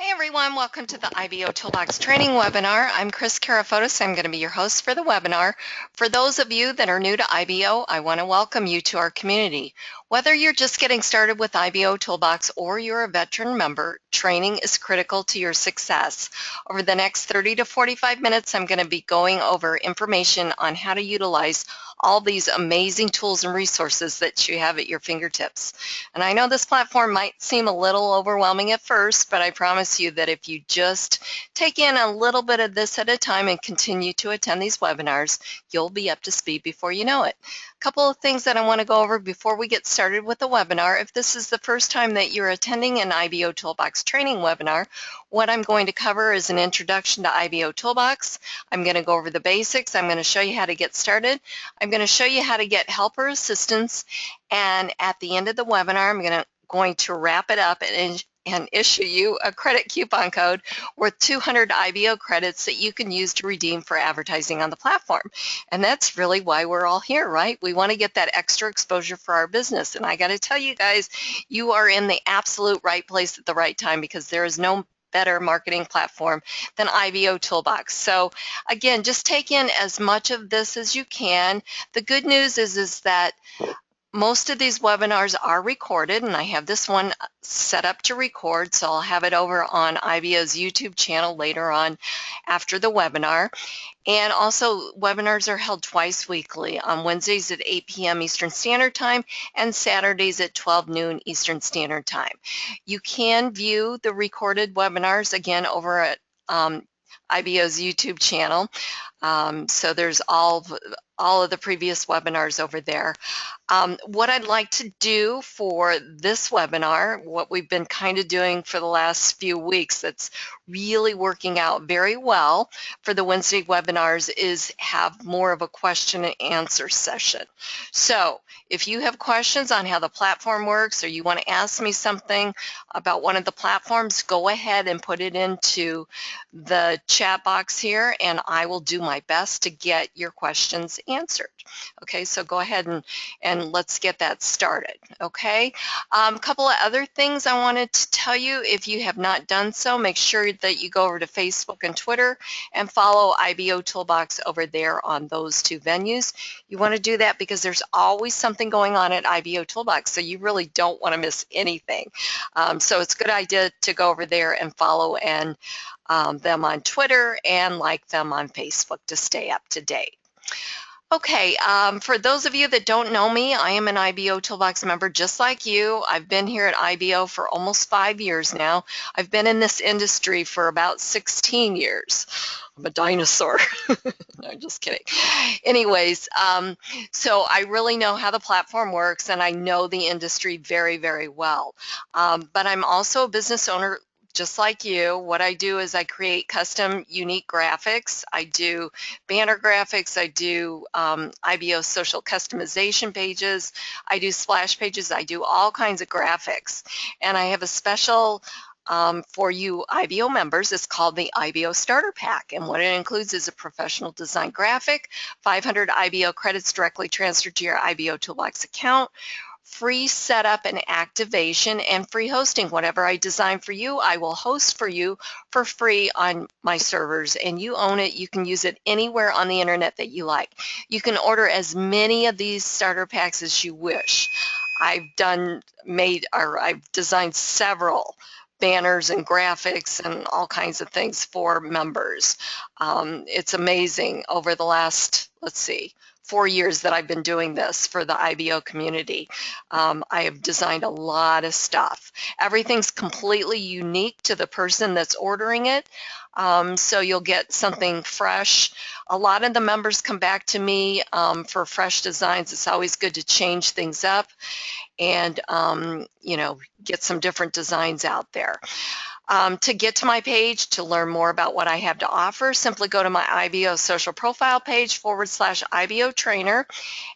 Hey everyone, welcome to the IBO Toolbox training webinar. I'm Kris Karafotas. I'm going to be your host for the webinar. For those of you that are new to IBO, I want to welcome you to our community. Whether you're just getting started with IBO Toolbox or you're a veteran member, training is critical to your success. Over the next 30 to 45 minutes, I'm going to be going over information on how to utilize all these amazing tools and resources that you have at your fingertips. And I know this platform might seem a little overwhelming at first, but I promise you that if you just take in a little bit of this at a time and continue to attend these webinars, you'll be up to speed before you know it. A couple of things that I want to go over before we get started with the webinar. If this is the first time that you're attending an IBO Toolbox training webinar, what I'm going to cover is an introduction to IBO Toolbox. I'm going to go over the basics. I'm going to show you how to get started. I'm going to show you how to get helper assistance, and at the end of the webinar, I'm going to wrap it up and issue you a credit coupon code worth 200 IBO credits that you can use to redeem for advertising on the platform. And that's really why we're all here, right? We want to get that extra exposure for our business. And I got to tell you guys, you are in the absolute right place at the right time, because there is no better marketing platform than IBO Toolbox. So again, just take in as much of this as you can. The good news is that most of these webinars are recorded, and I have this one set up to record, so I'll have it over on IBO's YouTube channel later on after the webinar. And also, webinars are held twice weekly, on Wednesdays at 8 p.m. Eastern Standard Time and Saturdays at 12 noon Eastern Standard Time. You can view the recorded webinars again over at IBO's YouTube channel. So there's all of the previous webinars over there. What I'd like to do for this webinar, what we've been kind of doing for the last few weeks that's really working out very well for the Wednesday webinars, is have more of a question and answer session. So if you have questions on how the platform works, or you want to ask me something about one of the platforms, go ahead and put it into the chat box here, and I will do my best to get your questions answered. Okay, so go ahead and let's get that started. Okay, a couple of other things I wanted to tell you. If you have not done so, make sure that you go over to Facebook and Twitter and follow IBO Toolbox over there on those two venues. You want to do that because there's always something going on at IBO Toolbox, so you really don't want to miss anything. So it's a good idea to go over there and follow them on Twitter and like them on Facebook to stay up to date. Okay, for those of you that don't know me, I am an IBO Toolbox member just like you. I've been here at IBO for almost 5 years now. I've been in this industry for about 16 years. I'm a dinosaur. No, just kidding. Anyways, so I really know how the platform works, and I know the industry very, very well. But I'm also a business owner just like you. What I do is I create custom, unique graphics. I do banner graphics. I do IBO social customization pages. I do splash pages. I do all kinds of graphics. And I have a special for you IBO members. It's called the IBO Starter Pack. And what it includes is a professional design graphic, 500 IBO credits directly transferred to your IBO Toolbox account, free setup and activation, and free hosting. Whatever I design for you, I will host for you for free on my servers, and you own it. You can use it anywhere on the internet that you like. You can order as many of these starter packs as you wish. I've designed several banners and graphics and all kinds of things for members. It's amazing. Over the last, 4 years that I've been doing this for the IBO community, I have designed a lot of stuff. Everything's completely unique to the person that's ordering it, so you'll get something fresh. A lot of the members come back to me for fresh designs. It's always good to change things up and get some different designs out there. To get to my page to learn more about what I have to offer, simply go to my IBO social profile page /IBO trainer,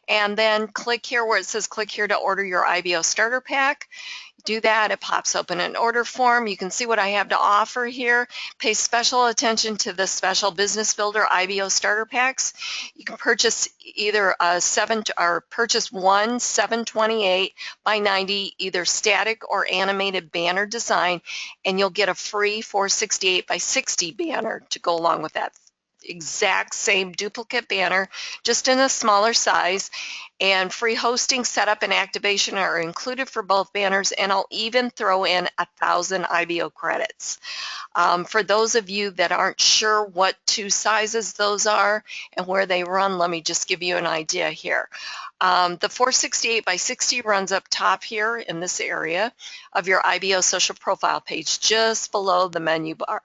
and then click here where it says click here to order your IBO starter pack. do that, it pops open an order form. You can see what I have to offer here. Pay special attention to the special Business Builder IBO starter packs. You can purchase either purchase one 728 by 90 either static or animated banner design, and you'll get a free 468 by 60 banner to go along with that. Exact same duplicate banner, just in a smaller size, and free hosting, setup, and activation are included for both banners, and I'll even throw in 1,000 IBO credits. For those of you that aren't sure what two sizes those are and where they run, let me just give you an idea here. The 468 by 60 runs up top here in this area of your IBO social profile page, just below the menu bar.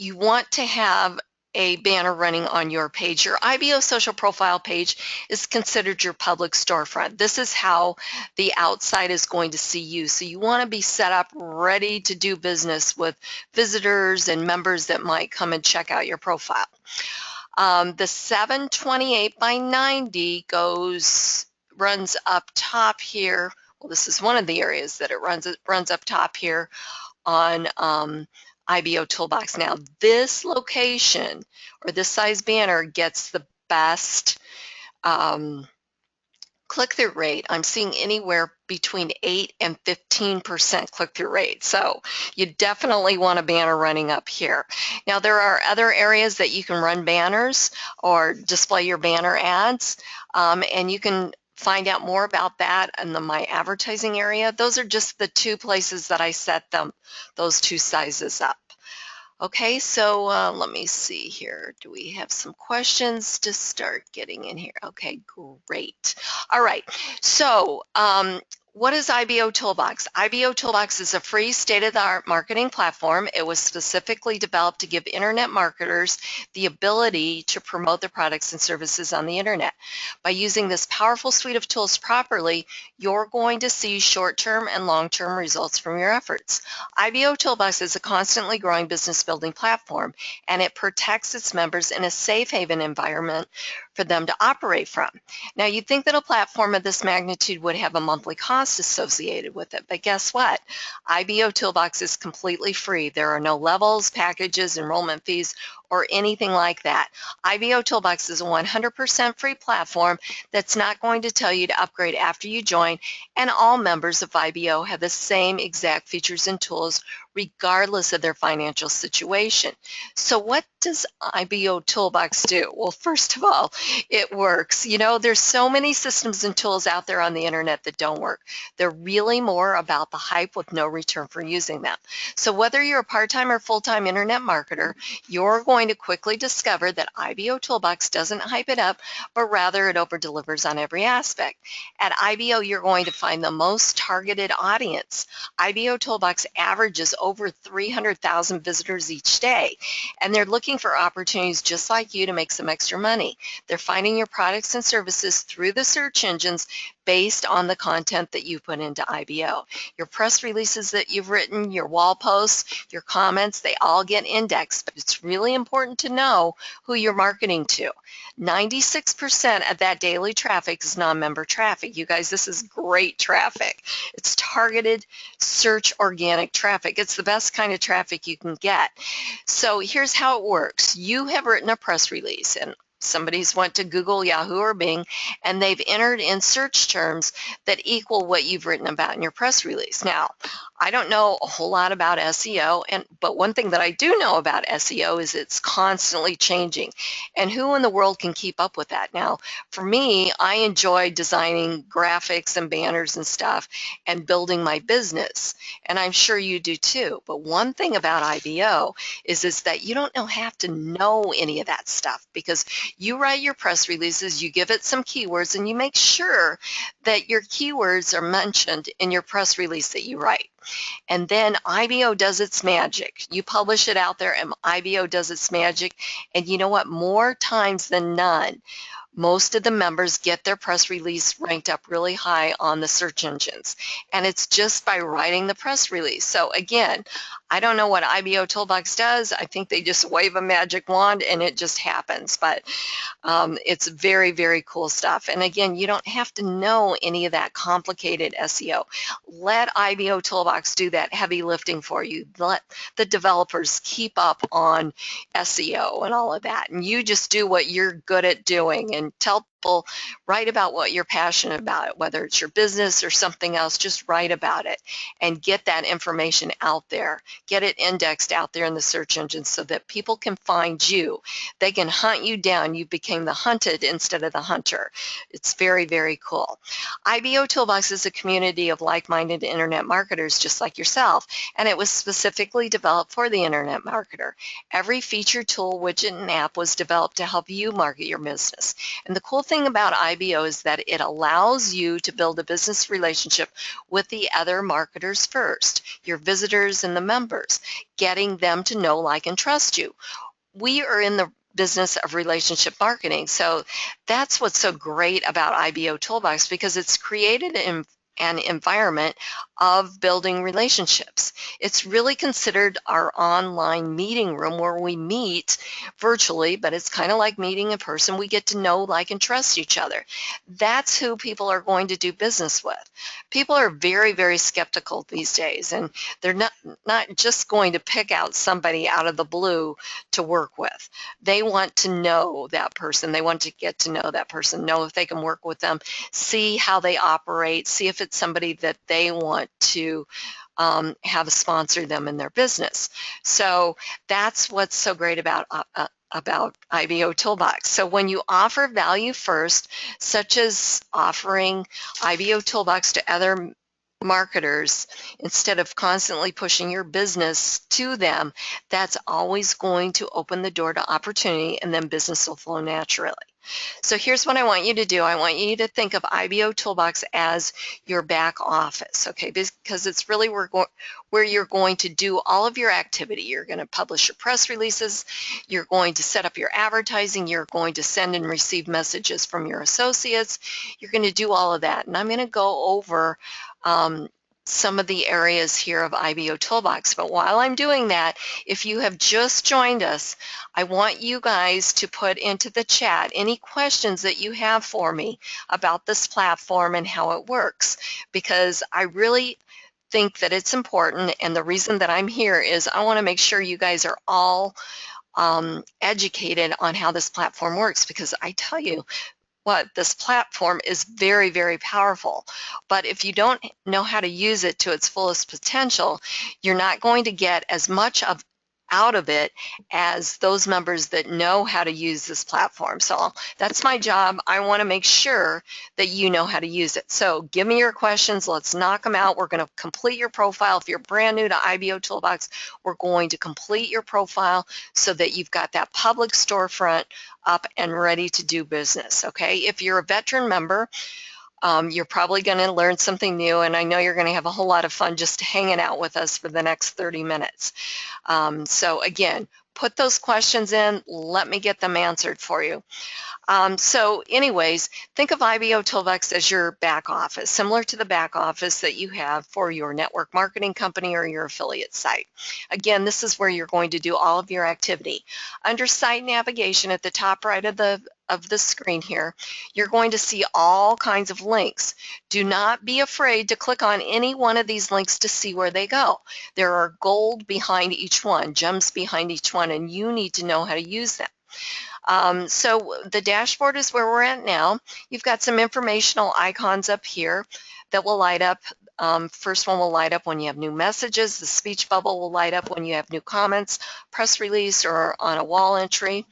You want to have a banner running on your page. Your IBO social profile page is considered your public storefront. This is how the outside is going to see you. So you want to be set up ready to do business with visitors and members that might come and check out your profile. The 728 by 90 runs up top here. Well, this is one of the areas that it runs up top here on IBOtoolbox. Now, this location or this size banner gets the best click-through rate. I'm seeing anywhere between 8 and 15% click-through rate. So you definitely want a banner running up here. Now, there are other areas that you can run banners or display your banner ads, and you can find out more about that in the My Advertising area. Those are just the two places that I set those two sizes up. Okay, so let me see here. Do we have some questions to start getting in here? Okay, great. All right, so what is IBOtoolbox? IBOtoolbox is a free state-of-the-art marketing platform. It was specifically developed to give internet marketers the ability to promote their products and services on the internet. By using this powerful suite of tools properly, you're going to see short-term and long-term results from your efforts. IBOtoolbox is a constantly growing business building platform, and it protects its members in a safe haven environment for them to operate from. Now, you'd think that a platform of this magnitude would have a monthly cost associated with it, but guess what? IBOtoolbox is completely free. There are no levels, packages, enrollment fees, or anything like that. IBOtoolbox is a 100% free platform that's not going to tell you to upgrade after you join, and all members of IBO have the same exact features and tools regardless of their financial situation. So what does IBOtoolbox do? Well, first of all, it works. You know, there's so many systems and tools out there on the internet that don't work. They're really more about the hype with no return for using them. So whether you're a part-time or full-time internet marketer, you're going to quickly discover that IBOtoolbox doesn't hype it up, but rather it over-delivers on every aspect. At IBO, you're going to find the most targeted audience. IBOtoolbox averages over 300,000 visitors each day, and they're looking for opportunities just like you to make some extra money. They're finding your products and services through the search engines based on the content that you put into IBO. Your press releases that you've written, your wall posts, your comments, they all get indexed, but it's really important to know who you're marketing to. 96% of that daily traffic is non-member traffic. You guys, this is great traffic. It's targeted search organic traffic. It's the best kind of traffic you can get. So here's how it works. You have written a press release, and somebody's went to Google, Yahoo, or Bing, and they've entered in search terms that equal what you've written about in your press release. Now, I don't know a whole lot about SEO, but one thing that I do know about SEO is it's constantly changing, and who in the world can keep up with that? Now, for me, I enjoy designing graphics and banners and stuff and building my business, and I'm sure you do too. But one thing about IBO is that you don't have to know any of that stuff, because you write your press releases, you give it some keywords, and you make sure that your keywords are mentioned in your press release that you write. And then IBO does its magic. You publish it out there, and IBO does its magic. And you know what? More times than none, most of the members get their press release ranked up really high on the search engines. And it's just by writing the press release. So again, I don't know what IBOtoolbox does. I think they just wave a magic wand and it just happens. But it's very, very cool stuff. And again, you don't have to know any of that complicated SEO. Let IBOtoolbox do that heavy lifting for you. Let the developers keep up on SEO and all of that. And you just do what you're good at doing and tell people, write about what you're passionate about, whether it's your business or something else, just write about it and get that information out there. Get it indexed out there in the search engine so that people can find you. They can hunt you down. You became the hunted instead of the hunter. It's very, very cool. IBOtoolbox is a community of like-minded internet marketers just like yourself, and it was specifically developed for the internet marketer. Every feature, tool, widget, and app was developed to help you market your business. And the cool thing about IBO is that it allows you to build a business relationship with the other marketers first, your visitors and the members, getting them to know, like, and trust you. We are in the business of relationship marketing, so that's what's so great about IBOtoolbox, because it's created an environment of building relationships. It's really considered our online meeting room where we meet virtually, but it's kind of like meeting in person. We get to know, like, and trust each other. That's who people are going to do business with. People are very, very skeptical these days, and they're not just going to pick out somebody out of the blue to work with. They want to know that person. They want to get to know that person, know if they can work with them, see how they operate, see if it's somebody that they want to have sponsor them in their business. So that's what's so great about IBOtoolbox. So when you offer value first, such as offering IBOtoolbox to other marketers instead of constantly pushing your business to them, that's always going to open the door to opportunity, and then business will flow naturally. So here's what I want you to do. I want you to think of IBOtoolbox as your back office, okay? Because it's really where you're going to do all of your activity. You're going to publish your press releases. You're going to set up your advertising. You're going to send and receive messages from your associates. You're going to do all of that. And I'm going to go over some of the areas here of IBOtoolbox. But while I'm doing that, if you have just joined us, I want you guys to put into the chat any questions that you have for me about this platform and how it works, because I really think that it's important, and the reason that I'm here is I want to make sure you guys are all educated on how this platform works, because I tell you what, this platform is very, very powerful. But if you don't know how to use it to its fullest potential, you're not going to get as much out of it as those members that know how to use this platform. So that's my job. I want to make sure that you know how to use it. So give me your questions. Let's knock them out. We're going to complete your profile. If you're brand new to IBOtoolbox, we're going to complete your profile so that you've got that public storefront up and ready to do business, okay? If you're a veteran member, you're probably going to learn something new, and I know you're going to have a whole lot of fun just hanging out with us for the next 30 minutes. So again, put those questions in. Let me get them answered for you. So anyways, think of IBOtoolbox as your back office, similar to the back office that you have for your network marketing company or your affiliate site. Again, this is where you're going to do all of your activity. Under site navigation at the top right of the screen here, you're going to see all kinds of links. Do not be afraid to click on any one of these links to see where they go. There are gold behind each one, gems behind each one, and you need to know how to use them. So the dashboard is where we're at now. You've got some informational icons up here that will light up. First one will light up when you have new messages. The speech bubble will light up when you have new comments, press release, or on a wall entry.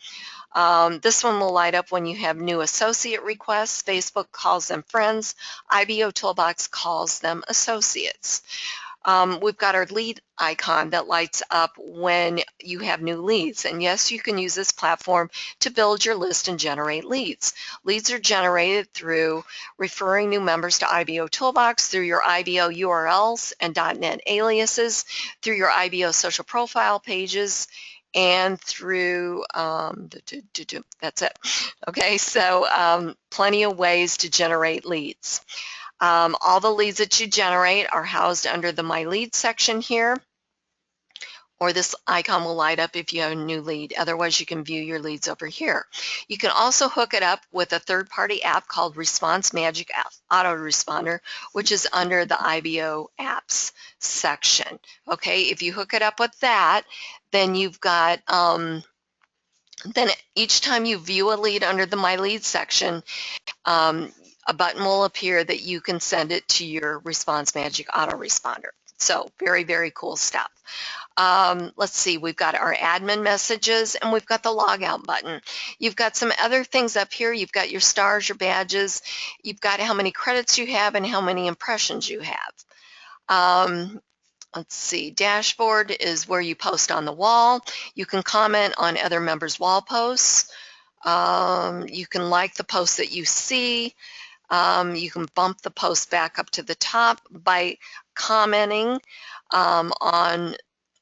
This one will light up when you have new associate requests. Facebook calls them friends. IBOtoolbox calls them associates. We've got our lead icon that lights up when you have new leads. And yes, you can use this platform to build your list and generate leads. Leads are generated through referring new members to IBOtoolbox, through your IBO URLs and .NET aliases, through your IBO social profile pages, and through, that's it. Okay, so plenty of ways to generate leads. All the leads that you generate are housed under the My Leads section here. or this icon will light up if you have a new lead. Otherwise, you can view your leads over here. You can also hook it up with a third-party app called Response Magic Autoresponder, which is under the IBO apps section. Okay, if you hook it up with that, then you've got, then each time you view a lead under the My Lead section, a button will appear that you can send it to your Response Magic Autoresponder. So very, very cool stuff. Let's see, we've got our admin messages and we've got the logout button. You've got some other things up here. You've got your stars, your badges. You've got how many credits you have and how many impressions you have. Let's see, dashboard is where you post on the wall. You can comment on other members' wall posts. You can like the posts that you see. You can bump the post back up to the top by commenting on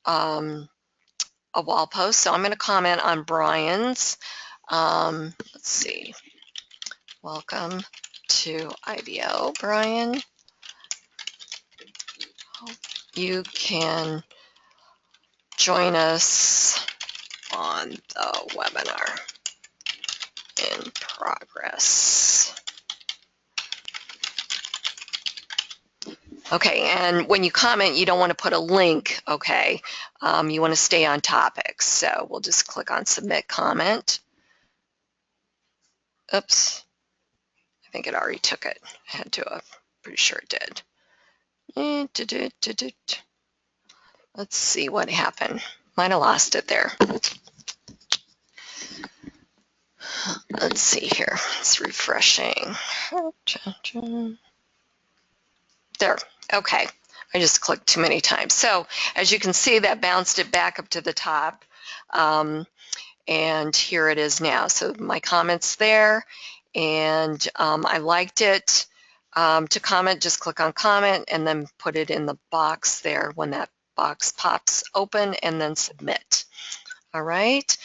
a wall post. So I'm going to comment on Brian's. Let's see. Welcome to IBO, Brian. Hope you can join us on the webinar in progress. Okay, and when you comment, you don't want to put a link, okay? You want to stay on topic. So we'll just click on Submit Comment. Oops, I think it already took it. I had to, pretty sure it did. Let's see what happened. Might have lost it there. Let's see here. It's refreshing. There. Okay. I just clicked too many times. So as you can see, that bounced it back up to the top. And here it is now. So my comment's there, and I liked it. To comment, just click on comment and then put it in the box there when that box pops open, and then submit. All right.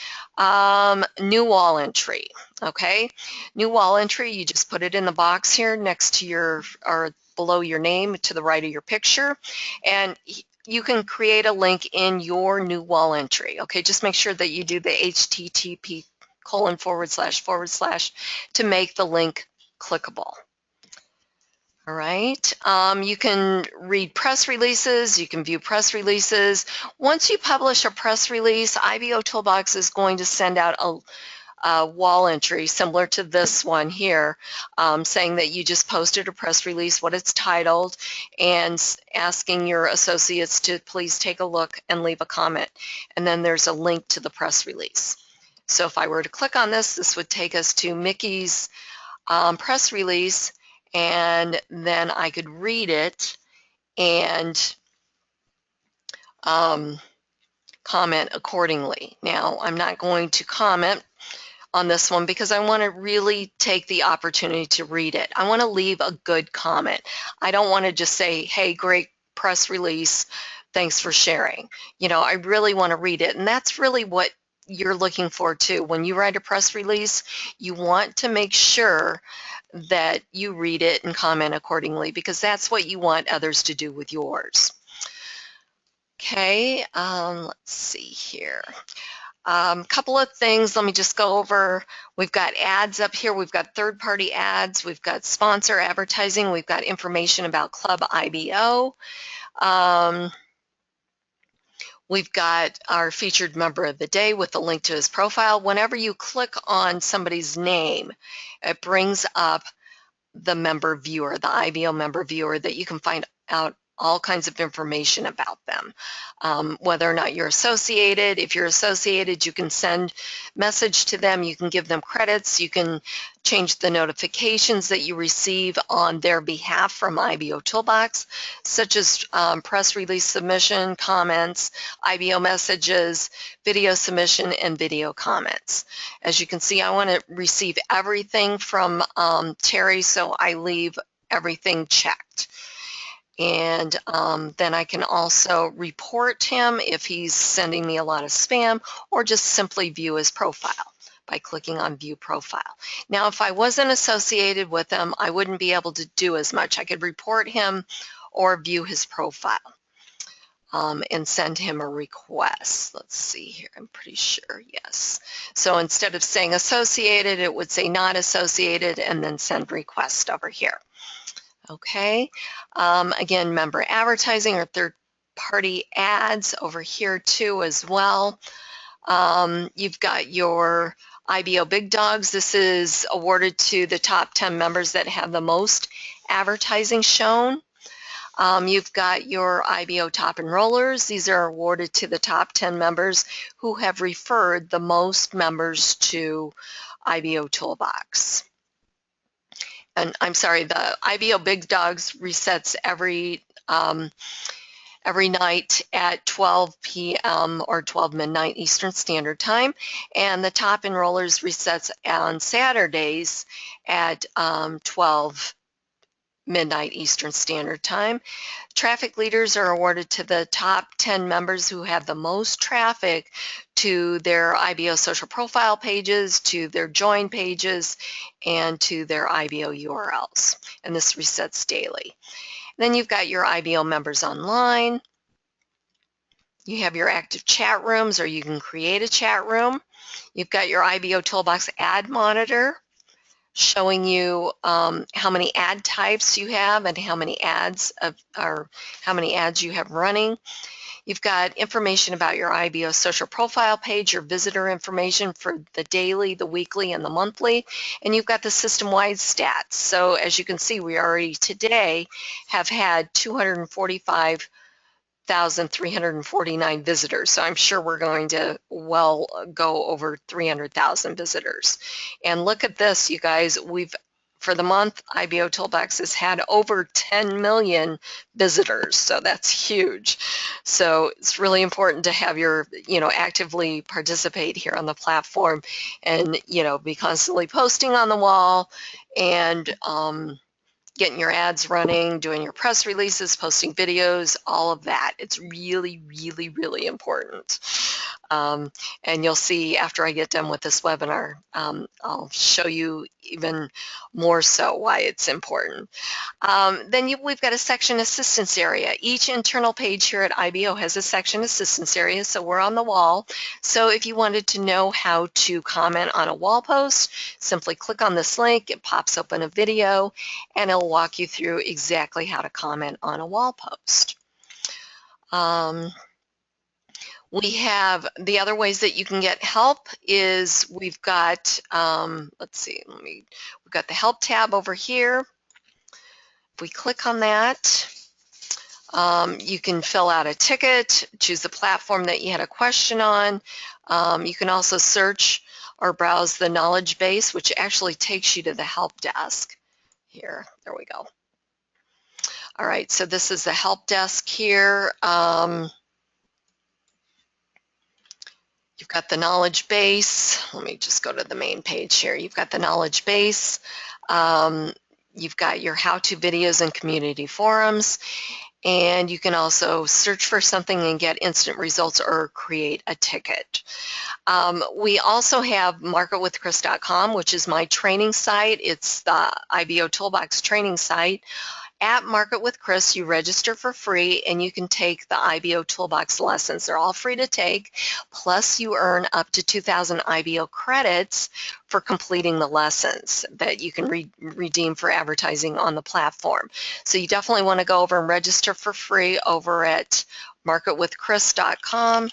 New wall entry. Okay. New wall entry, you just put it in the box here next to your, or below your name to the right of your picture, and you can create a link in your new wall entry. Okay, just make sure that you do the http:// to make the link clickable. All right, you can read press releases, you can view press releases. Once you publish a press release, IBOtoolbox is going to send out a wall entry similar to this one here, saying that you just posted a press release, what it's titled, and asking your associates to please take a look and leave a comment. And then there's a link to the press release. So if I were to click on this, this would take us to Mickey's press release, and then I could read it and comment accordingly. Now, I'm not going to comment on this one because I want to really take the opportunity to read it. I want to leave a good comment. I don't want to just say, hey, great press release, thanks for sharing. You know, I really want to read it, and that's really what you're looking for too. When you write a press release, you want to make sure that you read it and comment accordingly, because that's what you want others to do with yours. Okay, let's see here. Couple of things, let me just go over. We've got ads up here, we've got third-party ads, we've got sponsor advertising, we've got information about Club IBO. We've got our featured member of the day with the link to his profile. Whenever you click on somebody's name, it brings up the member viewer, the IBO member viewer, that you can find out all kinds of information about them, whether or not you're associated. If you're associated, you can send message to them, you can give them credits, you can change the notifications that you receive on their behalf from IBOtoolbox, such as press release submission, comments, IBO messages, video submission, and video comments. As you can see, I want to receive everything from Terry, so I leave everything checked. And then I can also report him if he's sending me a lot of spam, or just simply view his profile by clicking on View Profile. Now, if I wasn't associated with him, I wouldn't be able to do as much. I could report him or view his profile. and send him a request. Let's see here, I'm pretty sure, yes. So instead of saying associated, it would say not associated and then send request over here. Okay, again, member advertising or third-party ads over here too as well. You've got your IBO Big Dogs. This is awarded to the top 10 members that have the most advertising shown. You've got your IBO Top Enrollers. These are awarded to the top 10 members who have referred the most members to IBOtoolbox. And I'm sorry, the IBO Big Dogs resets every night at 12 p.m. or 12 midnight Eastern Standard Time, and the top enrollers resets on Saturdays at 12 midnight Eastern Standard Time. Traffic leaders are awarded to the top 10 members who have the most traffic to their IBO social profile pages, to their join pages, and to their IBO URLs. And this resets daily. Then you've got your IBO members online. You have your active chat rooms, or you can create a chat room. You've got your IBOtoolbox ad monitor showing you how many ad types you have and how many ads you have running. You've got information about your IBO social profile page, your visitor information for the daily, the weekly, and the monthly, and you've got the system-wide stats. So as you can see, we already today have had 245,349 visitors. So I'm sure we're going to well go over 300,000 visitors. And look at this, you guys. For the month, IBOtoolbox has had over 10 million visitors, so that's huge. So it's really important to have your, actively participate here on the platform and, be constantly posting on the wall and getting your ads running, doing your press releases, posting videos, all of that. It's really, really, really important. And you'll see after I get done with this webinar, I'll show you even more so why it's important. Then we've got a section assistance area. Each internal page here at IBO has a section assistance area, so we're on the wall. So if you wanted to know how to comment on a wall post, simply click on this link. It pops open a video, and it'll walk you through exactly how to comment on a wall post. We have the other ways that you can get help is we've got, we've got the help tab over here. If we click on that, you can fill out a ticket, choose the platform that you had a question on. You can also search or browse the knowledge base, which actually takes you to the help desk. Here, there we go. All right, so this is the help desk here. You've got the knowledge base. Let me just go to the main page here. You've got the knowledge base. You've got your how-to videos and community forums. And you can also search for something and get instant results or create a ticket. We also have marketwithkris.com, which is my training site. It's the IBOtoolbox training site. At Market with Kris, you register for free and you can take the IBOtoolbox lessons. They're all free to take, plus you earn up to 2,000 IBO credits for completing the lessons that you can redeem for advertising on the platform. So you definitely want to go over and register for free over at marketwithkris.com.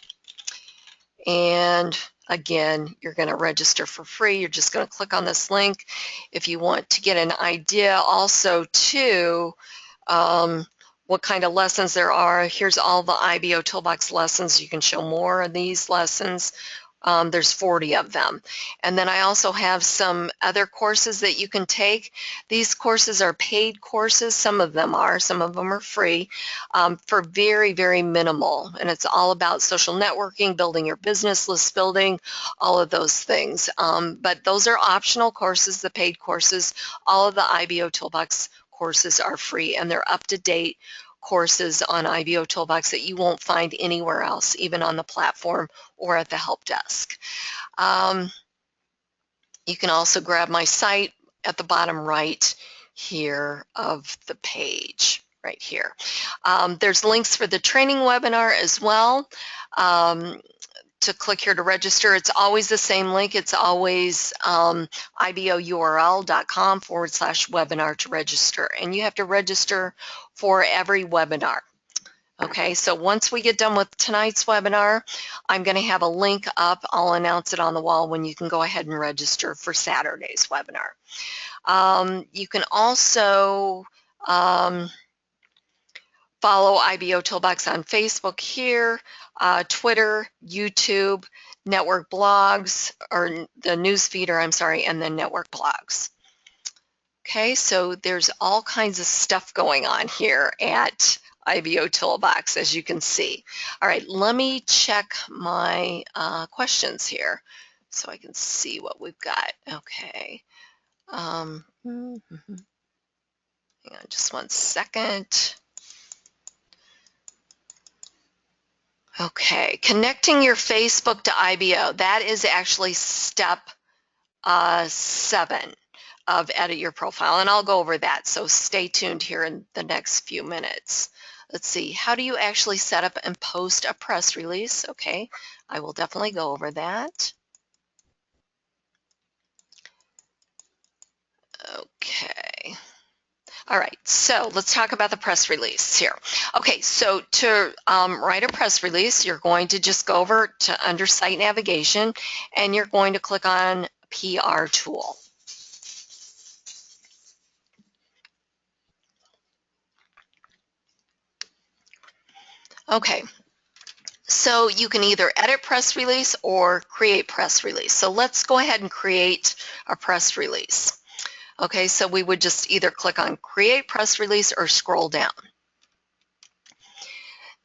And again, you're going to register for free. You're just going to click on this link. If you want to get an idea also too what kind of lessons there are, here's all the IBOtoolbox lessons. You can show more of these lessons. There's 40 of them. And then I also have some other courses that you can take. These courses are paid courses. Some of them are free for very, very minimal. And it's all about social networking, building your business, list building, all of those things. But those are optional courses, the paid courses. All of the IBOtoolbox courses are free, and they're up-to-date courses on IBOtoolbox that you won't find anywhere else, even on the platform or at the help desk. You can also grab my site at the bottom right here of the page. right here. There's links for the training webinar as well. To click here to register, it's always the same link. It's always ibourl.com/webinar to register. And you have to register for every webinar. Okay, so once we get done with tonight's webinar, I'm going to have a link up. I'll announce it on the wall when you can go ahead and register for Saturday's webinar. You can also follow IBOtoolbox on Facebook here, Twitter, YouTube, network blogs, or the news feeder, I'm sorry, and then network blogs. Okay, so there's all kinds of stuff going on here at IBOtoolbox, as you can see. All right, let me check my questions here so I can see what we've got. Okay. Hang on just one second. Okay, connecting your Facebook to IBO. That is actually step 7 of edit your profile, and I'll go over that, so stay tuned here in the next few minutes. Let's see, how do you actually set up and post a press release? Okay, I will definitely go over that. Okay. All right, so let's talk about the press release here. Okay, so to write a press release, you're going to just go over to under site navigation, and you're going to click on PR tool. Okay, so you can either edit press release or create press release. So let's go ahead and create a press release. Okay, so we would just either click on create press release or scroll down.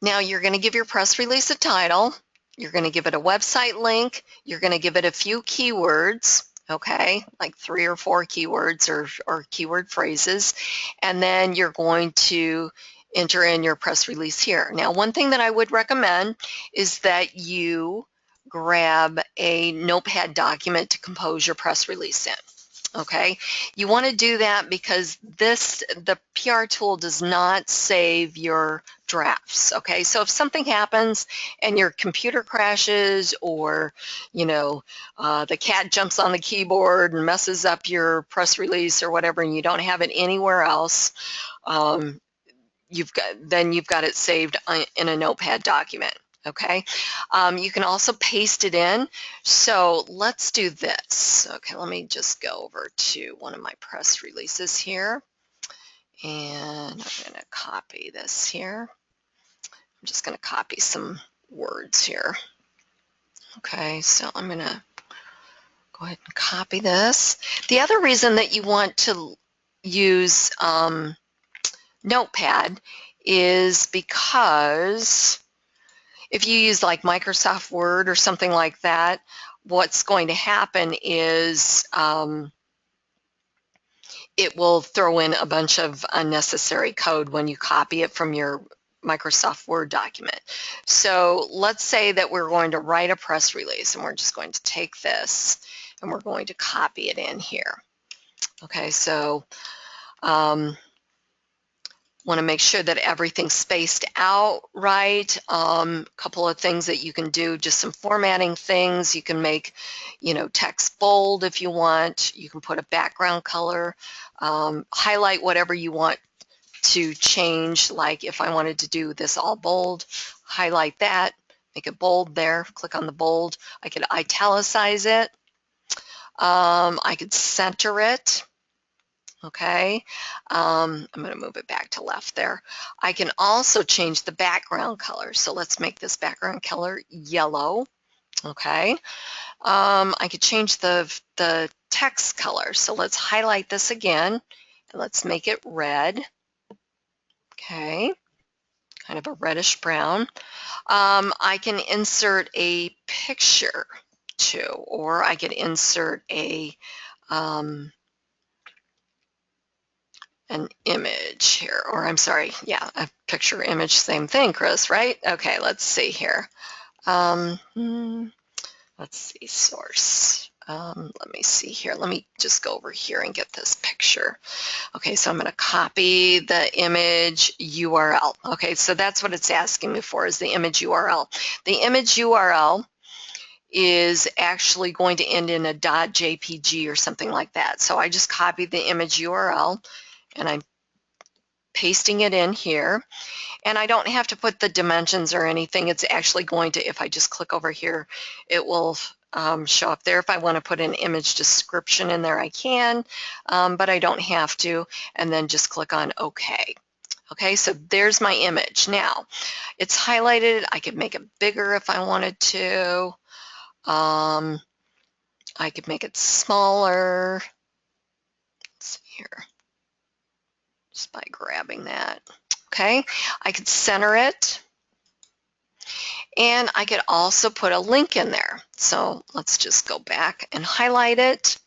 Now you're going to give your press release a title. You're going to give it a website link. You're going to give it a few keywords, okay, like 3 or 4 keywords or keyword phrases. And then you're going to enter in your press release here. Now, one thing that I would recommend is that you grab a notepad document to compose your press release in. Okay, you want to do that because the PR tool does not save your drafts. Okay, so if something happens and your computer crashes, or the cat jumps on the keyboard and messes up your press release or whatever, and you don't have it anywhere else, you've got it saved in a notepad document. Okay, you can also paste it in. So let's do this. Okay, let me just go over to one of my press releases here, and I'm going to copy this here. I'm just going to copy some words here. Okay, so I'm going to go ahead and copy this. The other reason that you want to use Notepad is because if you use like Microsoft Word or something like that, what's going to happen is it will throw in a bunch of unnecessary code when you copy it from your Microsoft Word document. So let's say that we're going to write a press release, and we're just going to take this and we're going to copy it in here. Okay, so want to make sure that everything's spaced out right. Couple of things that you can do, just some formatting things. You can make, text bold if you want. You can put a background color, highlight whatever you want to change. Like if I wanted to do this all bold, highlight that, make it bold there, click on the bold. I could italicize it. I could center it. Okay, I'm going to move it back to left there. I can also change the background color. So let's make this background color yellow. Okay, I could change the text color. So let's highlight this again, and let's make it red. Okay, kind of a reddish brown. I can insert a picture too, or I could insert an image here, or I'm sorry, yeah, a picture image, same thing, Kris, right? Okay, let's see here. Let's see, source. let me see here. Let me just go over here and get this picture. Okay, so I'm going to copy the image URL. Okay, so that's what it's asking me for, is the image URL. The image URL is actually going to end in a .jpg or something like that. So I just copied the image URL and I'm pasting it in here. And I don't have to put the dimensions or anything. It's actually going to, if I just click over here, it will show up there. If I want to put an image description in there, I can, but I don't have to. And then just click on OK. Okay, so there's my image. Now, it's highlighted. I could make it bigger if I wanted to. I could make it smaller. Let's see here, just by grabbing that. Okay, I could center it. And I could also put a link in there. So let's just go back and highlight it.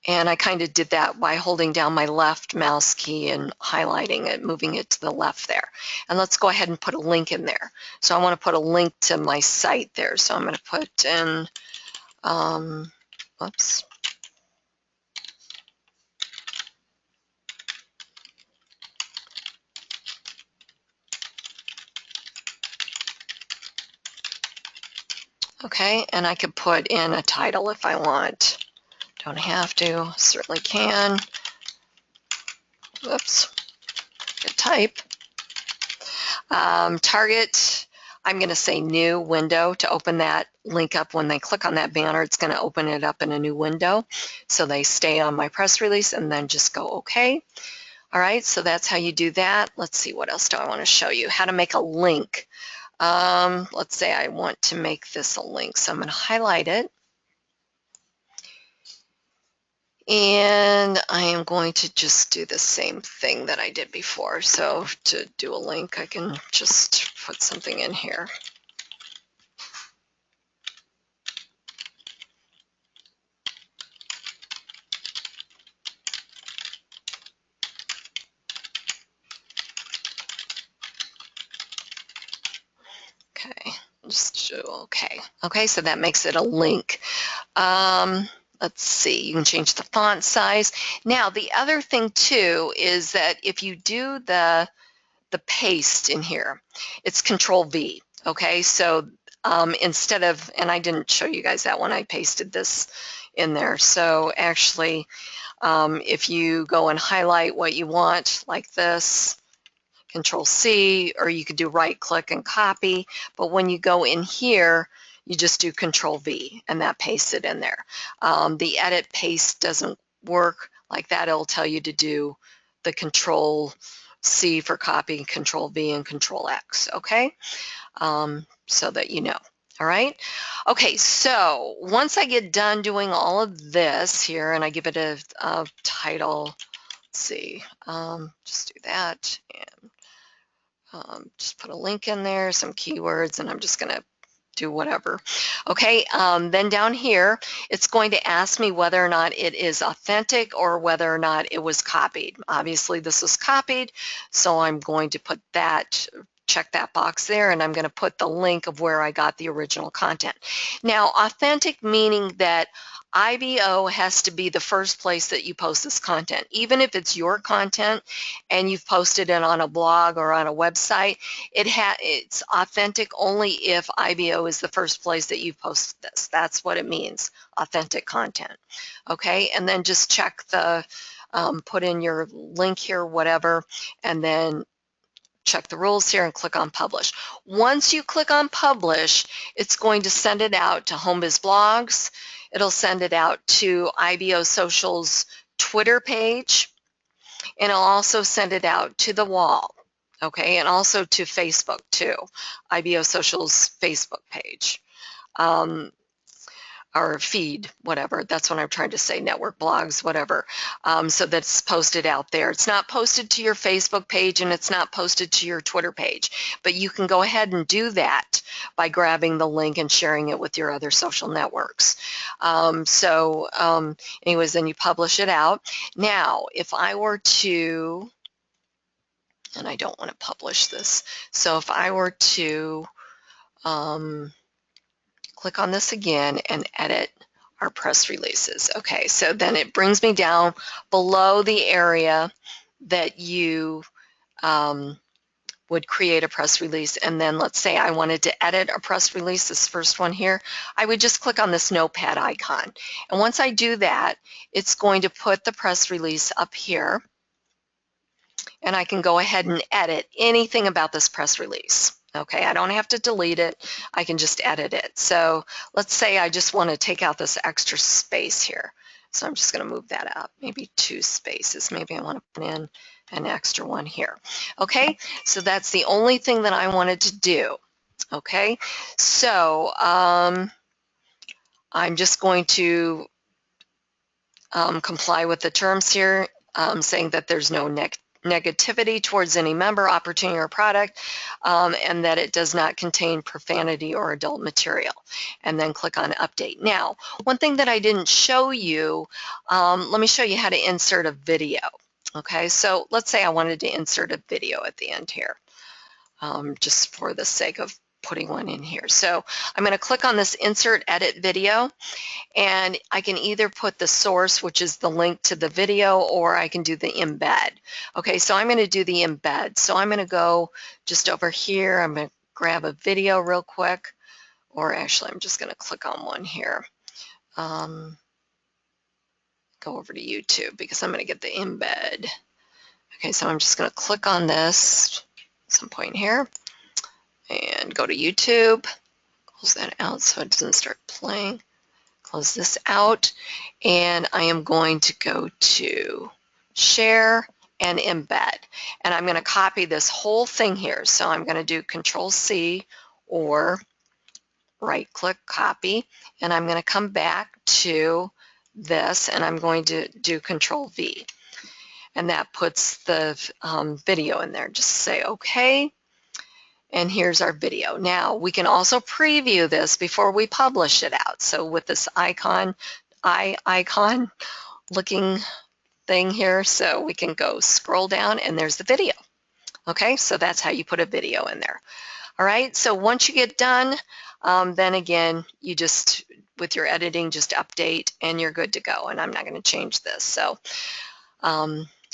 And I kind of did that by holding down my left mouse key and highlighting it, moving it to the left there. And let's go ahead and put a link in there. So I want to put a link to my site there. So I'm going to put in, oops. Okay, and I could put in a title if I want. Don't have to, certainly can. Oops, good type. Target, I'm going to say new window to open that link up. When they click on that banner, it's going to open it up in a new window. So they stay on my press release and then just go OK. All right, so that's how you do that. Let's see, what else do I want to show you? How to make a link. Let's say I want to make this a link. So I'm going to highlight it. And I am going to just do the same thing that I did before. So to do a link, I can just put something in here. Okay, just do OK. Okay, so that makes it a link. Let's see, you can change the font size. Now, the other thing too is that if you do the paste in here, it's Control V. Okay, so instead of, and I didn't show you guys that when I pasted this in there. So actually, if you go and highlight what you want, like this, Control C, or you could do right click and copy. But when you go in here, you just do Control V and that pastes it in there. The edit paste doesn't work like that. It'll tell you to do the Control C for copy, Control V, and Control X, okay? So that you know. All right. Okay, so once I get done doing all of this here and I give it a title, let's see, just do that and just put a link in there, some keywords, and I'm just going to do whatever. Okay, then down here, it's going to ask me whether or not it is authentic or whether or not it was copied. Obviously, this was copied, so I'm going to put that, check that box there, and I'm going to put the link of where I got the original content. Now, authentic meaning that IBO has to be the first place that you post this content. Even if it's your content and you've posted it on a blog or on a website, it's authentic only if IBO is the first place that you've posted this. That's what it means, authentic content. Okay, and then just check the, put in your link here, whatever, and then check the rules here and click on publish. Once you click on publish, it's going to send it out to HomeBiz Blogs. It'll send it out to IBO Social's Twitter page, and it'll also send it out to the wall, okay, and also to Facebook too, IBO Social's Facebook page. Or feed, whatever, that's what I'm trying to say, network blogs, whatever, so that's posted out there. It's not posted to your Facebook page and it's not posted to your Twitter page, but you can go ahead and do that by grabbing the link and sharing it with your other social networks. Anyways, then you publish it out. Now, if I were to, and I don't want to publish this, so if I were to click on this again and edit our press releases. Okay, so then it brings me down below the area that you would create a press release, and then let's say I wanted to edit a press release, this first one here, I would just click on this notepad icon. And once I do that, it's going to put the press release up here, and I can go ahead and edit anything about this press release. Okay, I don't have to delete it, I can just edit it. So let's say I just want to take out this extra space here. So I'm just going to move that up, maybe 2 spaces. Maybe I want to put in an extra one here. Okay, so that's the only thing that I wanted to do. Okay, so I'm just going to comply with the terms here, saying that there's no negativity towards any member, opportunity, or product, and that it does not contain profanity or adult material, and then click on update. Now, one thing that I didn't show you, let me show you how to insert a video. Okay, so let's say I wanted to insert a video at the end here, just for the sake of putting one in here. So I'm going to click on this insert edit video, and I can either put the source, which is the link to the video, or I can do the embed. Okay, so I'm going to do the embed. So I'm going to go just over here. I'm going to grab a video real quick, or actually I'm just going to click on one here. Go over to YouTube because I'm going to get the embed. Okay, so I'm just going to click on this at some point here and go to YouTube. Close that out so it doesn't start playing. Close this out, and I am going to go to share and embed, and I'm going to copy this whole thing here. So I'm going to do Control-C or right-click copy, and I'm going to come back to this, and I'm going to do Control-V, and that puts the video in there. Just say OK. And here's our video. Now, we can also preview this before we publish it out. So with this icon looking thing here, so we can go scroll down, and there's the video. Okay, so that's how you put a video in there. All right, so once you get done, then again, you just, with your editing, just update, and you're good to go. And I'm not going to change this. So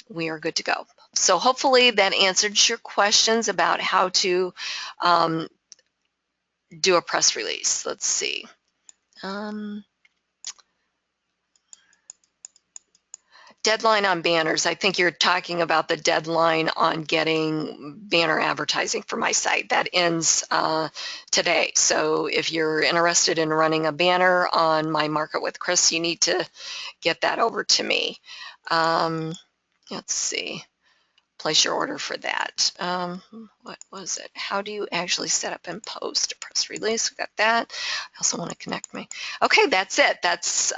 we are good to go. So hopefully that answered your questions about how to do a press release. Let's see. Deadline on banners. I think you're talking about the deadline on getting banner advertising for my site. That ends today. So if you're interested in running a banner on my Market with Kris, you need to get that over to me. Let's see. Place your order for that. What was it? How do you actually set up and post a press release? We got that. I also want to connect me. Okay, that's it. That's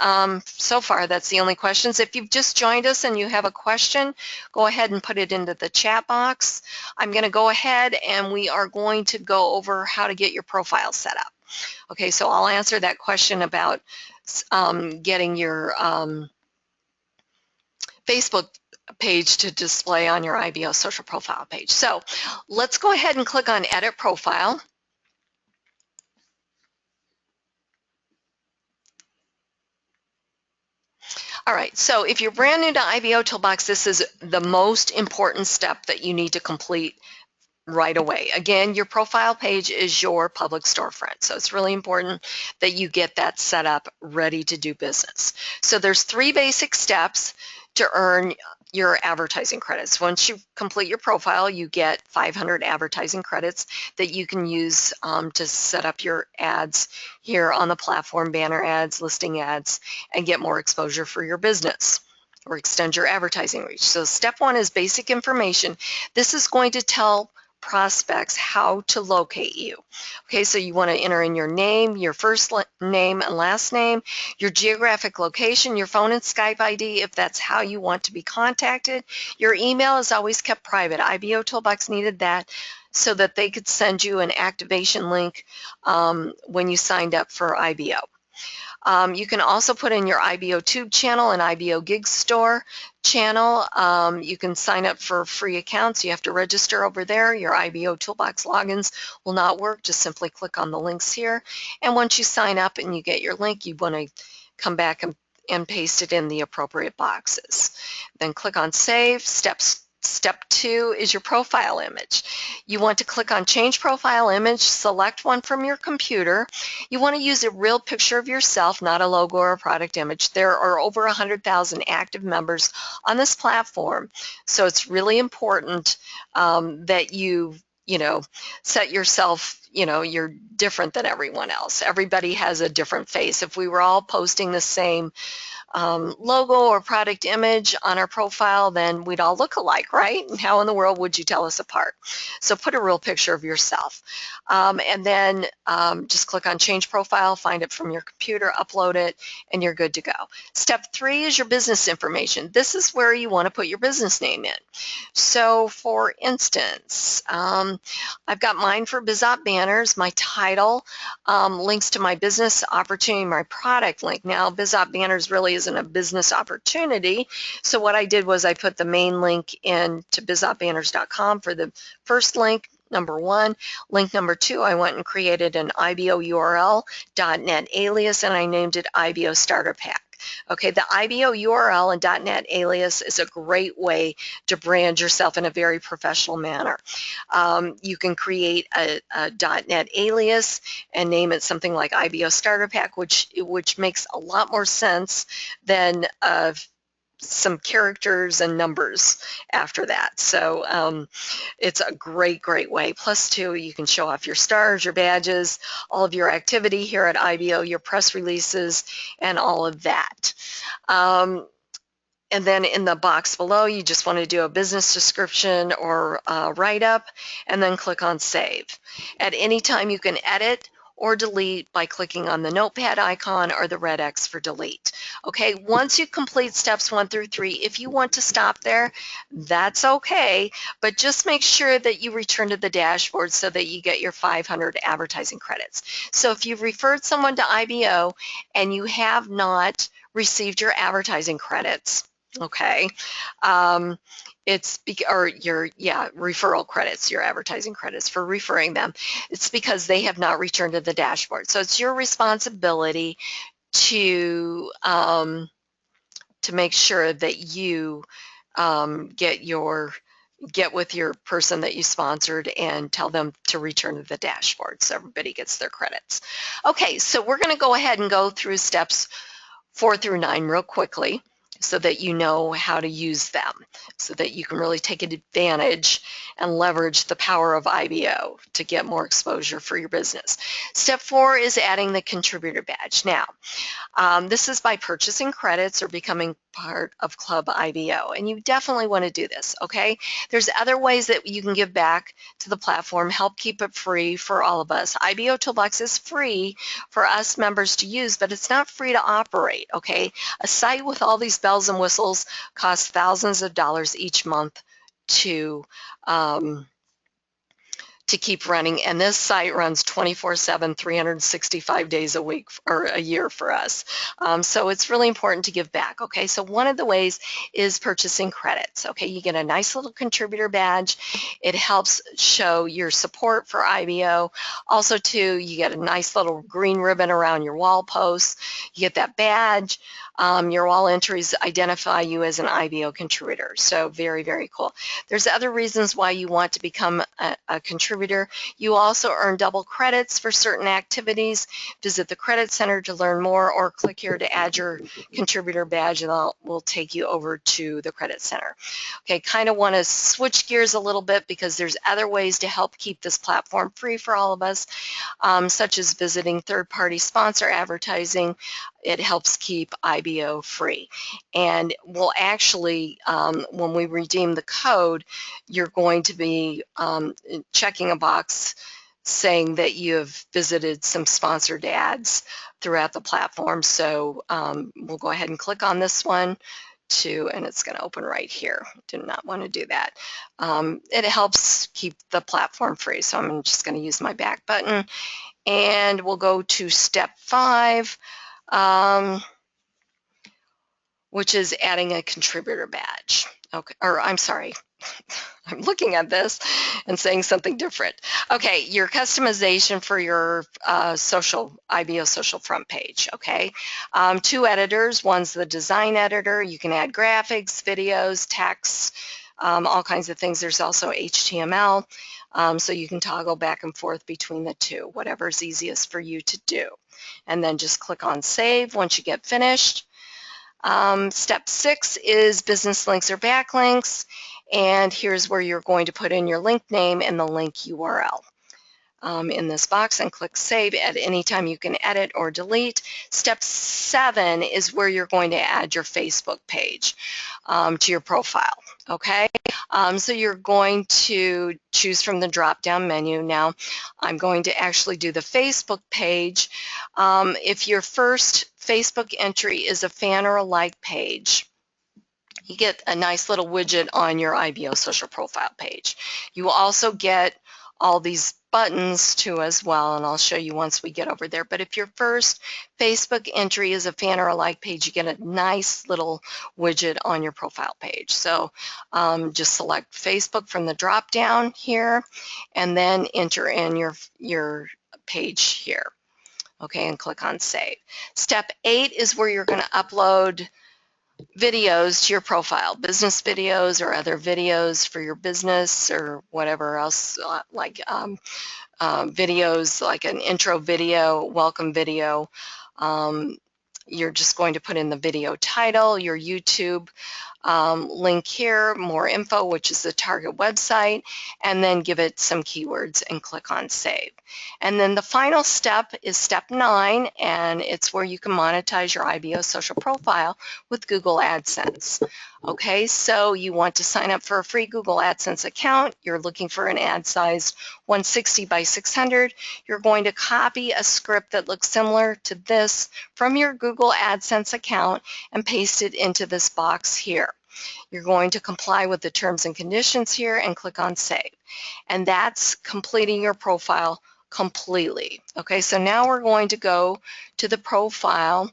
so far, that's the only questions. If you've just joined us and you have a question, go ahead and put it into the chat box. I'm going to go ahead and we are going to go over how to get your profile set up. Okay, so I'll answer that question about getting your Facebook page to display on your IBO social profile page. So let's go ahead and click on Edit Profile. All right, so if you're brand new to IBOtoolbox, this is the most important step that you need to complete right away. Again, your profile page is your public storefront, so it's really important that you get that set up ready to do business. So there's 3 basic steps to earn your advertising credits. Once you complete your profile, you get 500 advertising credits that you can use to set up your ads here on the platform, banner ads, listing ads, and get more exposure for your business or extend your advertising reach. So step 1 is basic information. This is going to tell prospects how to locate you. Okay, so you want to enter in your name, your first name and last name, your geographic location, your phone and Skype ID if that's how you want to be contacted. Your email is always kept private. IBOtoolbox needed that so that they could send you an activation link when you signed up for IBO. You can also put in your IBO Tube channel and IBO Gig Store channel. You can sign up for free accounts. You have to register over there. Your IBOtoolbox logins will not work. Just simply click on the links here. And once you sign up and you get your link, you want to come back and paste it in the appropriate boxes. Then click on Save. Step 2 is your profile image. You want to click on Change Profile Image, select one from your computer. You want to use a real picture of yourself, not a logo or a product image. There are over 100,000 active members on this platform, so it's really important that you set yourself, you're different than everyone else. Everybody has a different face. If we were all posting the same logo or product image on our profile, then we'd all look alike, right? And how in the world would you tell us apart? So put a real picture of yourself. And then just click on Change Profile, find it from your computer, upload it, and you're good to go. Step 3 is your business information. This is where you want to put your business name in. So for instance, I've got mine for BizOp Banners. My title links to my business opportunity, my product link. Now, BizOp Banners really isn't a business opportunity, so what I did was I put the main link into bizopbanners.com for the first link, number 1. Link number 2, I went and created an IBOURL.net alias, and I named it IBO Starter Pack. Okay, the IBO URL and .net alias is a great way to brand yourself in a very professional manner. You can create a .net alias and name it something like IBO Starter Pack, which makes a lot more sense than some characters and numbers after that. So it's a great way. Plus, too, you can show off your stars, your badges, all of your activity here at IBO, your press releases, and all of that. And then in the box below, you just want to do a business description or write-up, and then click on Save. At any time, you can edit or delete by clicking on the notepad icon or the red X for delete. Okay, once you complete steps 1 through 3, if you want to stop there, that's okay, but just make sure that you return to the dashboard so that you get your 500 advertising credits. So if you've referred someone to IBO and you have not received your advertising credits, okay, referral credits, your advertising credits for referring them. It's because they have not returned to the dashboard. So it's your responsibility to make sure that you get with your person that you sponsored and tell them to return to the dashboard so everybody gets their credits. Okay, so we're going to go ahead and go through steps 4 through 9 real quickly, so that you know how to use them, so that you can really take advantage and leverage the power of IBO to get more exposure for your business. Step 4 is adding the contributor badge. Now, this is by purchasing credits or becoming part of Club IBO, and you definitely want to do this, okay? There's other ways that you can give back to the platform, help keep it free for all of us. IBOtoolbox is free for us members to use, but it's not free to operate, okay? A site with all these bells and whistles costs thousands of dollars each month to keep running, and this site runs 24/7, 365 days a week or a year for us. So it's really important to give back, okay? So one of the ways is purchasing credits, okay? You get a nice little contributor badge. It helps show your support for IBO. Also, too, you get a nice little green ribbon around your wall posts. You get that badge. Your wall entries identify you as an IBO contributor, so very cool. There's other reasons why you want to become a contributor. You also earn double credits for certain activities. Visit the Credit Center to learn more, or click here to add your contributor badge, and we'll take you over to the Credit Center. Okay, kind of want to switch gears a little bit because there's other ways to help keep this platform free for all of us, such as visiting third-party sponsor advertising. It helps keep IBO free. And we'll actually, when we redeem the code, you're going to be checking a box saying that you have visited some sponsored ads throughout the platform. So we'll go ahead and click on this one and it's going to open right here. Did not want to do that. It helps keep the platform free. So I'm just going to use my back button, and we'll go to step 5. Which is adding a contributor badge. Okay, or I'm sorry, I'm looking at this and saying something different. Okay, your customization for your IBO social front page, okay? 2 editors. One's the design editor. You can add graphics, videos, text, all kinds of things. There's also HTML, so you can toggle back and forth between the two, whatever's easiest for you to do. And then just click on Save once you get finished. Step 6 is business links or backlinks, and here's where you're going to put in your link name and the link URL in this box and click Save. At any time you can edit or delete. Step 7 is where you're going to add your Facebook page to your profile. Okay, so you're going to choose from the drop-down menu. Now, I'm going to actually do the Facebook page. If your first Facebook entry is a fan or a like page, you get a nice little widget on your IBO social profile page. You will also get all these buttons too as well, and I'll show you once we get over there. But if your first Facebook entry is a fan or a like page, you get a nice little widget on your profile page. So just select Facebook from the drop down here and then enter in your page here. Okay, and click on Save. Step 8 is where you're going to upload videos to your profile, business videos or other videos for your business or whatever else, videos like an intro video, welcome video. You're just going to put in the video title, your YouTube link here, more info, which is the target website, and then give it some keywords and click on Save. And then the final step is step 9, and it's where you can monetize your IBO social profile with Google AdSense. Okay, so you want to sign up for a free Google AdSense account. You're looking for an ad size 160 by 600. You're going to copy a script that looks similar to this from your Google AdSense account and paste it into this box here. You're going to comply with the terms and conditions here and click on Save. And that's completing your profile completely. Okay, so now we're going to go to the profile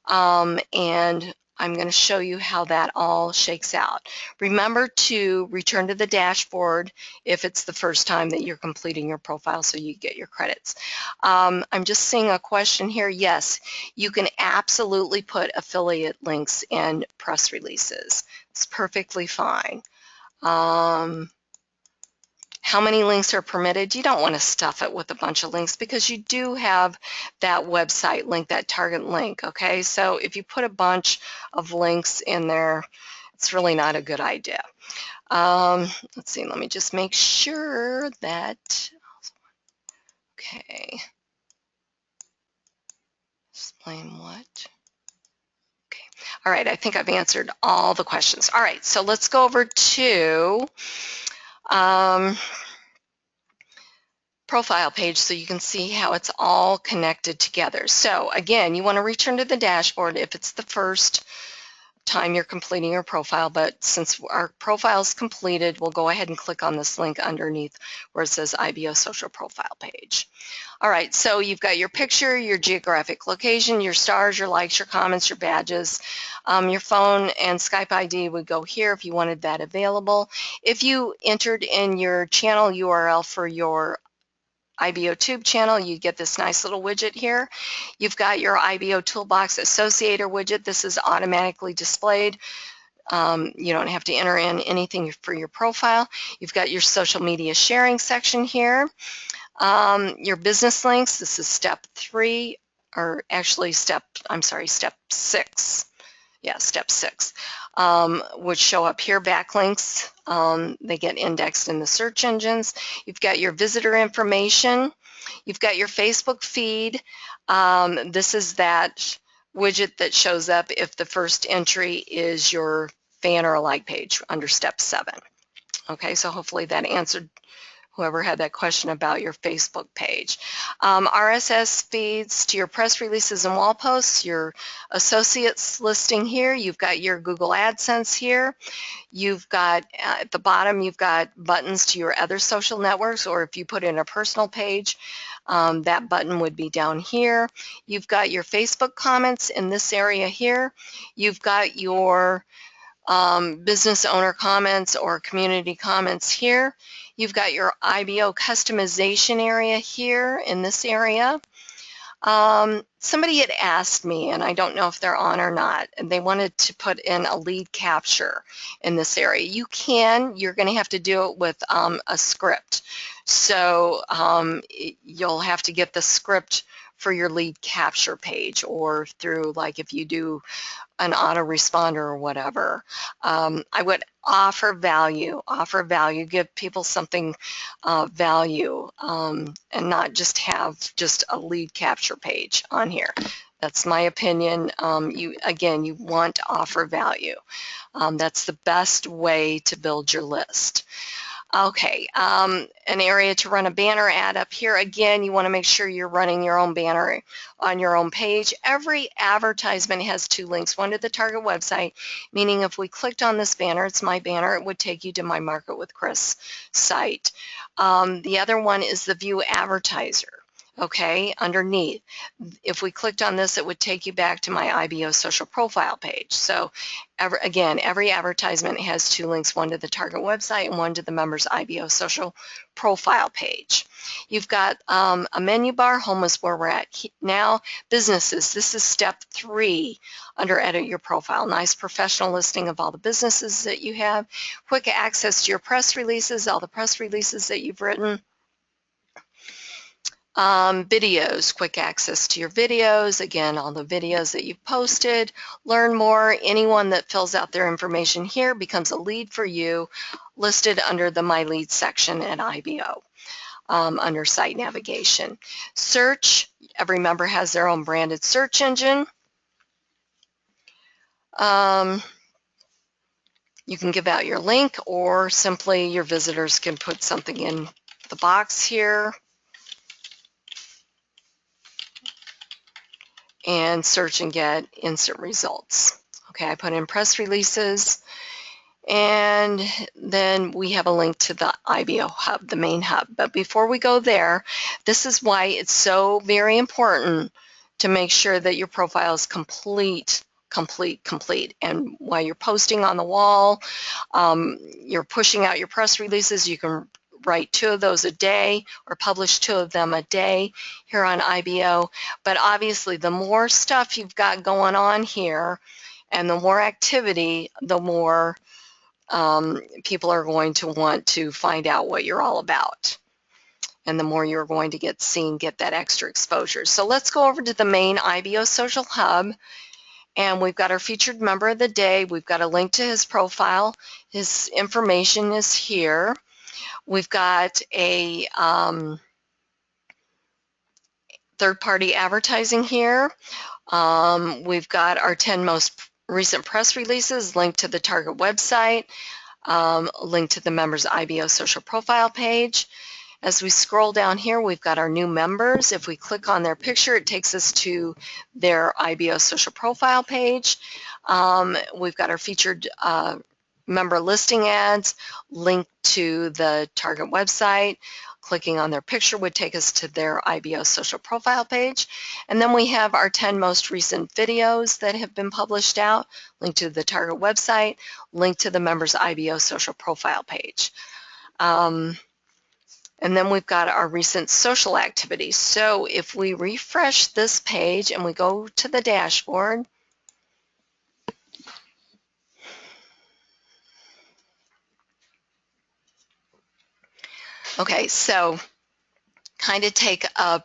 and I'm going to show you how that all shakes out. Remember to return to the dashboard if it's the first time that you're completing your profile so you get your credits. I'm just seeing a question here. Yes, you can absolutely put affiliate links in press releases. It's perfectly fine. How many links are permitted? You don't want to stuff it with a bunch of links because you do have that website link, that target link, okay? So if you put a bunch of links in there, it's really not a good idea. Let's see, let me just make sure that, okay, explain what? Okay, all right, I think I've answered all the questions. All right, so let's go over to profile page so you can see how it's all connected together. So again, you want to return to the dashboard if it's the first time you're completing your profile, but since our profile is completed, we'll go ahead and click on this link underneath where it says IBO social profile page. All right, so you've got your picture, your geographic location, your stars, your likes, your comments, your badges, your phone and Skype ID would go here if you wanted that available. If you entered in your channel URL for your IBOTube channel, you get this nice little widget here. You've got your IBOtoolbox associator widget. This is automatically displayed. You don't have to enter in anything for your profile. You've got your social media sharing section here. Your business links, this is step 3, or actually step 6. Yeah, step 6, which show up here, backlinks. They get indexed in the search engines. You've got your visitor information. You've got your Facebook feed. This is that widget that shows up if the first entry is your fan or a like page under step 7. Okay, so hopefully that answered whoever had that question about your Facebook page. RSS feeds to your press releases and wall posts, your associates listing here. You've got your Google AdSense here. You've got, at the bottom, you've got buttons to your other social networks, or if you put in a personal page, that button would be down here. You've got your Facebook comments in this area here. You've got your business owner comments or community comments here. You've got your IBO customization area here in this area. Somebody had asked me, and I don't know if they're on or not, and they wanted to put in a lead capture in this area. You can, you're going to have to do it with a script. So you'll have to get the script for your lead capture page, or through, like, if you do an autoresponder or whatever. I would offer value, give people something value, and not just have just a lead capture page on here. That's my opinion. You want to offer value. That's the best way to build your list. Okay, an area to run a banner ad up here. Again, you want to make sure you're running your own banner on your own page. Every advertisement has two links, one to the target website, meaning if we clicked on this banner, it's my banner, it would take you to my Market with Kris site. The other one is the View Advertiser. Okay, underneath, if we clicked on this, it would take you back to my IBO social profile page. So again, every advertisement has two links, one to the target website and one to the member's IBO social profile page. You've got a menu bar. Home is where we're at now. Businesses, this is step 3 under edit your profile. Nice professional listing of all the businesses that you have. Quick access to your press releases, all the press releases that you've written. Videos, quick access to your videos, again, all the videos that you've posted. Learn more. Anyone that fills out their information here becomes a lead for you, listed under the My Lead section at IBO, under site navigation. Search, every member has their own branded search engine. You can give out your link, or simply your visitors can put something in the box here and search and get instant results. Okay, I put in press releases, and then we have a link to the IBO hub, the main hub. But before we go there, this is why it's so very important to make sure that your profile is complete. And while you're posting on the wall, you're pushing out your press releases, you can write 2 of those a day or publish 2 of them a day here on IBO. But obviously, the more stuff you've got going on here and the more activity, the more people are going to want to find out what you're all about. And the more you're going to get seen, get that extra exposure. So let's go over to the main IBO Social Hub. And we've got our featured member of the day. We've got a link to his profile. His information is here. We've got a third-party advertising here. We've got our 10 most recent press releases, linked to the target website, linked to the member's IBO social profile page. As we scroll down here, we've got our new members. If we click on their picture, it takes us to their IBO social profile page. We've got our featured member listing ads linked to the target website. Clicking on their picture would take us to their IBO social profile page. And then we have our 10 most recent videos that have been published out, linked to the target website, linked to the member's IBO social profile page. And then we've got our recent social activities. So if we refresh this page and we go to the dashboard, okay, so kind of take a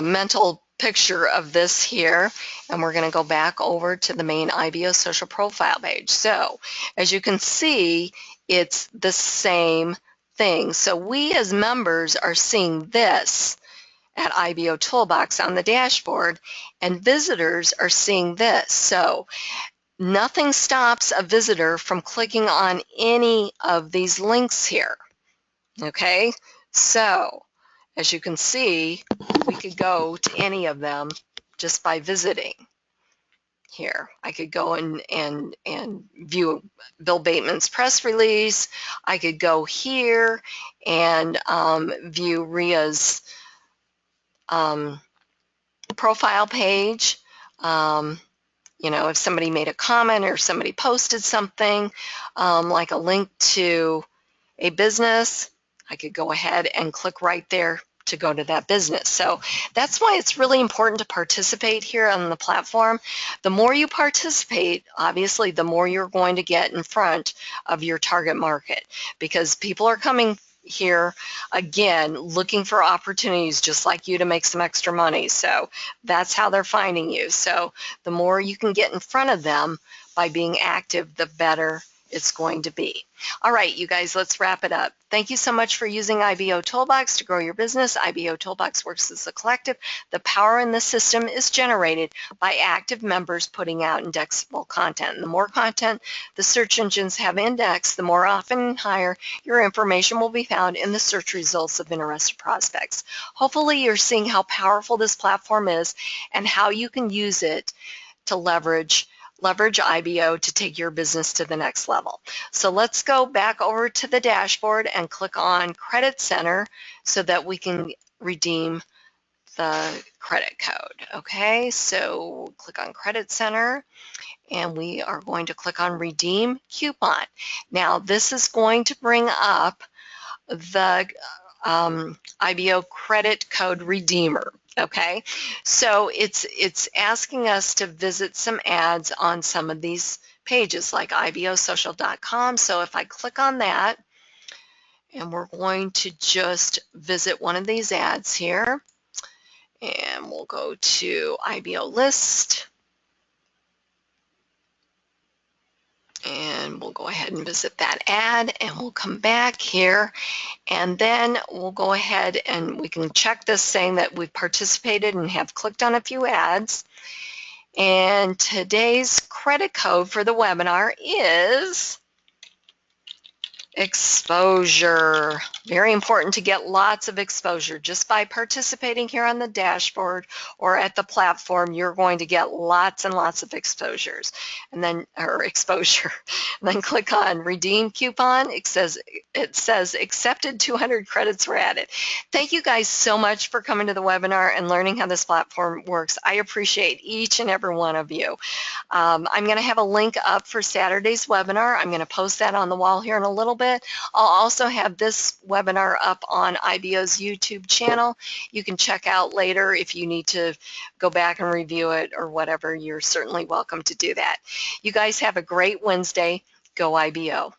mental picture of this here, and we're going to go back over to the main IBO social profile page. So as you can see, it's the same thing. So we as members are seeing this at IBOtoolbox on the dashboard, and visitors are seeing this. So nothing stops a visitor from clicking on any of these links here. Okay, so as you can see, we could go to any of them just by visiting here. I could go and view Bill Bateman's press release. I could go here and view Ria's profile page. You know, if somebody made a comment or somebody posted something, like a link to a business, I could go ahead and click right there to go to that business. So that's why it's really important to participate here on the platform. The more you participate, obviously, the more you're going to get in front of your target market, because people are coming here again looking for opportunities just like you to make some extra money. So that's how they're finding you. So the more you can get in front of them by being active, the better it's going to be. All right, you guys, let's wrap it up. Thank you so much for using IBOtoolbox to grow your business. IBOtoolbox works as a collective. The power in the system is generated by active members putting out indexable content. And the more content the search engines have indexed, the more often and higher your information will be found in the search results of interested prospects. Hopefully, you're seeing how powerful this platform is and how you can use it to leverage IBO to take your business to the next level. So let's go back over to the dashboard and click on Credit Center so that we can redeem the credit code. Okay, so click on Credit Center and we are going to click on Redeem Coupon. Now this is going to bring up the IBO credit code redeemer. Okay, so it's asking us to visit some ads on some of these pages like IBOsocial.com. So if I click on that, and we're going to just visit one of these ads here, and we'll go to IBO list. And we'll go ahead and visit that ad, and we'll come back here, and then we'll go ahead and we can check this saying that we've participated and have clicked on a few ads. And today's credit code for the webinar is exposure. Very important to get lots of exposure. Just by participating here on the dashboard or at the platform, you're going to get lots and lots of exposures. And then, or exposure. And then click on Redeem Coupon. It says accepted 200 credits were added. Thank you guys so much for coming to the webinar and learning how this platform works. I appreciate each and every one of you. I'm going to have a link up for Saturday's webinar. I'm going to post that on the wall here in a little bit. I'll also have this webinar up on IBO's YouTube channel. You can check out later if you need to go back and review it or whatever. You're certainly welcome to do that. You guys have a great Wednesday. Go IBO.